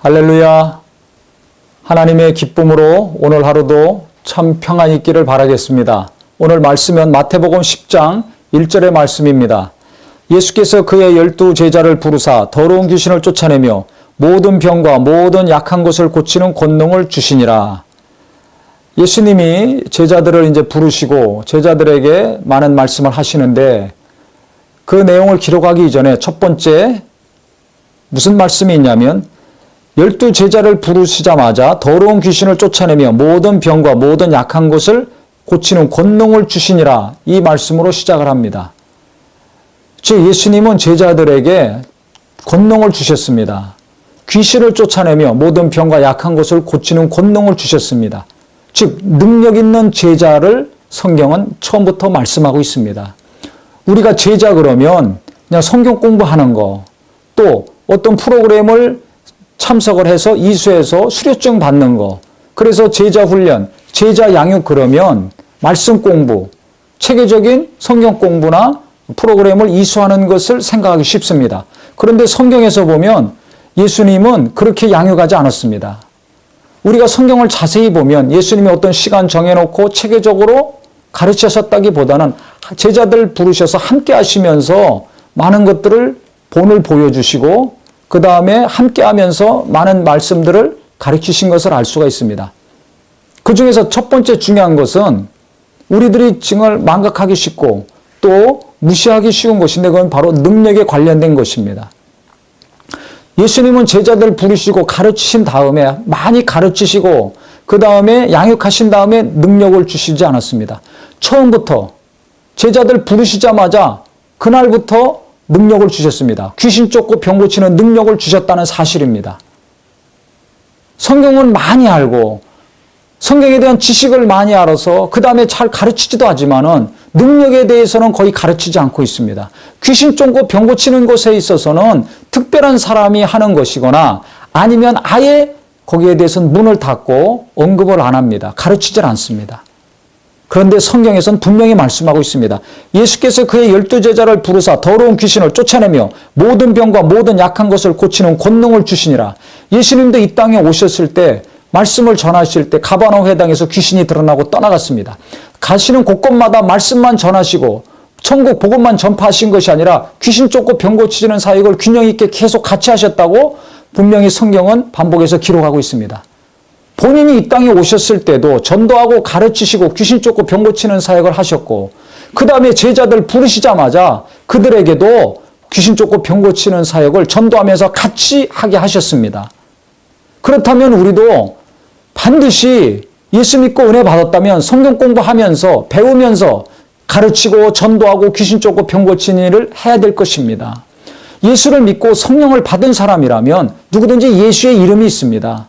할렐루야. 하나님의 기쁨으로 오늘 하루도 참 평안이 있기를 바라겠습니다. 오늘 말씀은 마태복음 10장 1절의 말씀입니다. 예수께서 그의 12 제자를 부르사 더러운 귀신을 쫓아내며 모든 병과 모든 약한 것을 고치는 권능을 주시니라. 예수님이 제자들을 이제 부르시고 제자들에게 많은 말씀을 하시는데 그 내용을 기록하기 이전에 첫 번째 무슨 말씀이 있냐면 12 제자를 부르시자마자 더러운 귀신을 쫓아내며 모든 병과 모든 약한 것을 고치는 권능을 주시니라, 이 말씀으로 시작을 합니다. 즉 예수님은 제자들에게 권능을 주셨습니다. 귀신을 쫓아내며 모든 병과 약한 것을 고치는 권능을 주셨습니다. 즉 능력 있는 제자를 성경은 처음부터 말씀하고 있습니다. 우리가 제자 그러면 그냥 성경 공부하는 거, 또 어떤 프로그램을 참석을 해서 이수해서 수료증 받는 거, 그래서 제자 훈련, 제자 양육 그러면 말씀 공부, 체계적인 성경 공부나 프로그램을 이수하는 것을 생각하기 쉽습니다. 그런데 성경에서 보면 예수님은 그렇게 양육하지 않았습니다. 우리가 성경을 자세히 보면 예수님이 어떤 시간 정해놓고 체계적으로 가르치셨다기보다는 제자들 부르셔서 함께 하시면서 많은 것들을 본을 보여주시고 그 다음에 함께 하면서 많은 말씀들을 가르치신 것을 알 수가 있습니다. 그 중에서 첫 번째 중요한 것은 우리들이 정말 망각하기 쉽고 또 무시하기 쉬운 것인데 그건 바로 능력에 관련된 것입니다. 예수님은 제자들 부르시고 가르치신 다음에 많이 가르치시고 그 다음에 양육하신 다음에 능력을 주시지 않았습니다. 처음부터 제자들 부르시자마자 그날부터 능력을 주셨습니다. 귀신 쫓고 병 고치는 능력을 주셨다는 사실입니다. 성경은 많이 알고 성경에 대한 지식을 많이 알아서 그 다음에 잘 가르치지도 하지만은 능력에 대해서는 거의 가르치지 않고 있습니다. 귀신 쫓고 병 고치는 것에 있어서는 특별한 사람이 하는 것이거나 아니면 아예 거기에 대해서는 문을 닫고 언급을 안 합니다. 가르치질 않습니다. 그런데 성경에서는 분명히 말씀하고 있습니다. 예수께서 그의 12 제자를 부르사 더러운 귀신을 쫓아내며 모든 병과 모든 약한 것을 고치는 권능을 주시니라. 예수님도 이 땅에 오셨을 때 말씀을 전하실 때 가버나움 회당에서 귀신이 드러나고 떠나갔습니다. 가시는 곳곳마다 말씀만 전하시고 천국 복음만 전파하신 것이 아니라 귀신 쫓고 병 고치는 사역을 균형 있게 계속 같이 하셨다고 분명히 성경은 반복해서 기록하고 있습니다. 본인이 이 땅에 오셨을 때도 전도하고 가르치시고 귀신 쫓고 병 고치는 사역을 하셨고 그 다음에 제자들 부르시자마자 그들에게도 귀신 쫓고 병 고치는 사역을 전도하면서 같이 하게 하셨습니다. 그렇다면 우리도 반드시 예수 믿고 은혜 받았다면 성경 공부하면서 배우면서 가르치고 전도하고 귀신 쫓고 병 고치는 일을 해야 될 것입니다. 예수를 믿고 성령을 받은 사람이라면 누구든지 예수의 이름이 있습니다.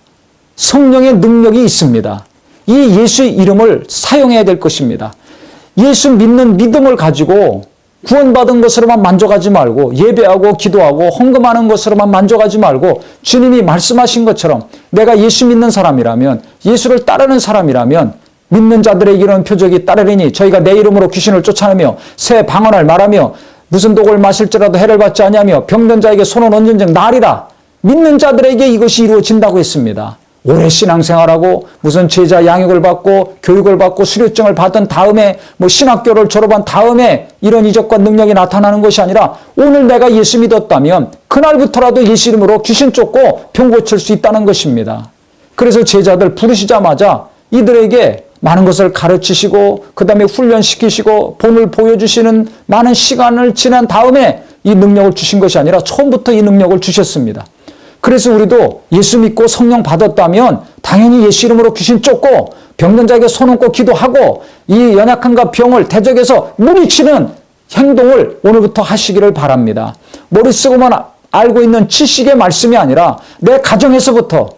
성령의 능력이 있습니다. 이 예수의 이름을 사용해야 될 것입니다. 예수 믿는 믿음을 가지고 구원받은 것으로만 만족하지 말고 예배하고 기도하고 헌금하는 것으로만 만족하지 말고 주님이 말씀하신 것처럼 내가 예수 믿는 사람이라면 예수를 따르는 사람이라면 믿는 자들에게 이런 표적이 따르리니 저희가 내 이름으로 귀신을 쫓아내며 새 방언을 말하며 무슨 독을 마실지라도 해를 받지 아니하며 병든 자에게 손을 얹은 즉 나으리라. 믿는 자들에게 이것이 이루어진다고 했습니다. 오래 신앙생활하고 무슨 제자 양육을 받고 교육을 받고 수료증을 받은 다음에 신학교를 졸업한 다음에 이런 이적과 능력이 나타나는 것이 아니라 오늘 내가 예수 믿었다면 그날부터라도 예수 이름으로 귀신 쫓고 병 고칠 수 있다는 것입니다. 그래서 제자들 부르시자마자 이들에게 많은 것을 가르치시고 그 다음에 훈련시키시고 본을 보여주시는 많은 시간을 지난 다음에 이 능력을 주신 것이 아니라 처음부터 이 능력을 주셨습니다. 그래서 우리도 예수 믿고 성령 받았다면 당연히 예수 이름으로 귀신 쫓고 병든 자에게 손 얹고 기도하고 이 연약함과 병을 대적해서 물리치는 행동을 오늘부터 하시기를 바랍니다. 머리 쓰고만 알고 있는 지식의 말씀이 아니라 내 가정에서부터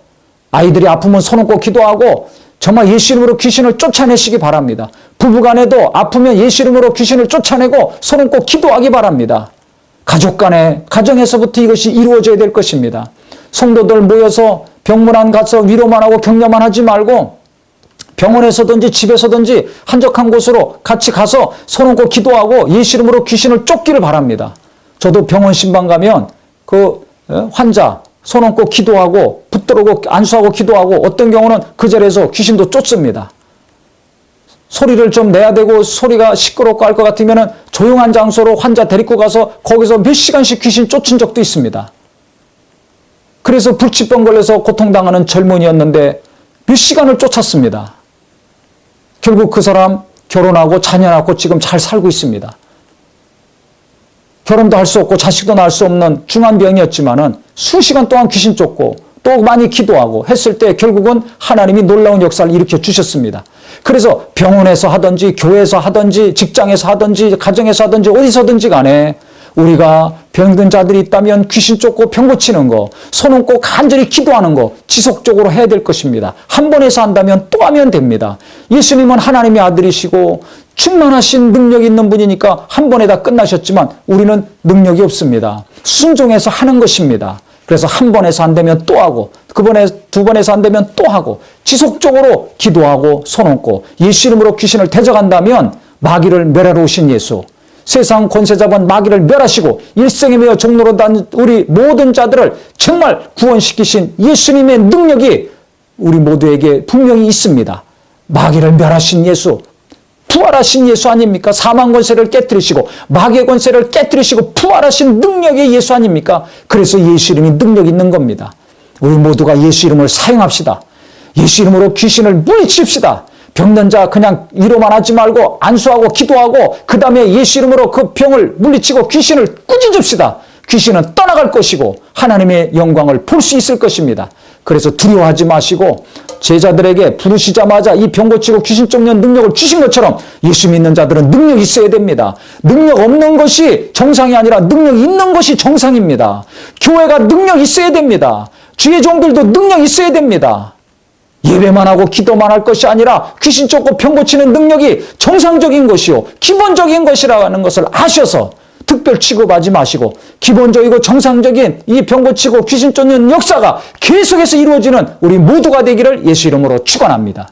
아이들이 아프면 손 얹고 기도하고 정말 예수 이름으로 귀신을 쫓아내시기 바랍니다. 부부간에도 아프면 예수 이름으로 귀신을 쫓아내고 손 얹고 기도하기 바랍니다. 가족 간에 가정에서부터 이것이 이루어져야 될 것입니다. 성도들 모여서 병문안 가서 위로만 하고 격려만 하지 말고 병원에서든지 집에서든지 한적한 곳으로 같이 가서 손 얹고 기도하고 예수 이름으로 귀신을 쫓기를 바랍니다. 저도 병원 신방 가면 그 환자 손 얹고 기도하고 붙들고 안수하고 기도하고 어떤 경우는 그 자리에서 귀신도 쫓습니다. 소리를 좀 내야 되고 소리가 시끄럽고 할 것 같으면 조용한 장소로 환자 데리고 가서 거기서 몇 시간씩 귀신 쫓은 적도 있습니다. 그래서 불치병 걸려서 고통당하는 젊은이였는데 몇 시간을 쫓았습니다. 결국 그 사람 결혼하고 자녀 낳고 지금 잘 살고 있습니다. 결혼도 할 수 없고 자식도 낳을 수 없는 중한 병이었지만은 수시간 동안 귀신 쫓고 또 많이 기도하고 했을 때 결국은 하나님이 놀라운 역사를 일으켜 주셨습니다. 그래서 병원에서 하든지 교회에서 하든지 직장에서 하든지 가정에서 하든지 어디서든지 간에 우리가 병든 자들이 있다면 귀신 쫓고 병 고치는 거, 손 얹고 간절히 기도하는 거 지속적으로 해야 될 것입니다. 한 번 해서 한다면 또 하면 됩니다. 예수님은 하나님의 아들이시고 충만하신 능력이 있는 분이니까 한 번에 다 끝나셨지만 우리는 능력이 없습니다. 순종해서 하는 것입니다. 그래서 한 번에서 안 되면 또 하고 두 번에서 안 되면 또 하고 지속적으로 기도하고 손 얹고 예수 이름으로 귀신을 대적한다면 마귀를 멸하러 오신 예수, 세상 권세 잡은 마귀를 멸하시고 일생에 매여 종로로 단 우리 모든 자들을 정말 구원시키신 예수님의 능력이 우리 모두에게 분명히 있습니다. 마귀를 멸하신 예수, 부활하신 예수 아닙니까? 사망 권세를 깨뜨리시고 마귀의 권세를 깨뜨리시고 부활하신 능력의 예수 아닙니까? 그래서 예수 이름이 능력 있는 겁니다. 우리 모두가 예수 이름을 사용합시다. 예수 이름으로 귀신을 물리칩시다. 병든 자 그냥 위로만 하지 말고 안수하고 기도하고 그 다음에 예수 이름으로 그 병을 물리치고 귀신을 꾸짖읍시다. 귀신은 떠나갈 것이고 하나님의 영광을 볼 수 있을 것입니다. 그래서 두려워하지 마시고 제자들에게 부르시자마자 이 병 고치고 귀신 쫓는 능력을 주신 것처럼 예수 믿는 자들은 능력이 있어야 됩니다. 능력 없는 것이 정상이 아니라 능력 있는 것이 정상입니다. 교회가 능력 있어야 됩니다. 주의 종들도 능력 있어야 됩니다. 예배만 하고 기도만 할 것이 아니라 귀신 쫓고 병 고치는 능력이 정상적인 것이요 기본적인 것이라는 것을 아셔서 특별 취급하지 마시고 기본적이고 정상적인 이 병 고치고 귀신 쫓는 역사가 계속해서 이루어지는 우리 모두가 되기를 예수 이름으로 축원합니다.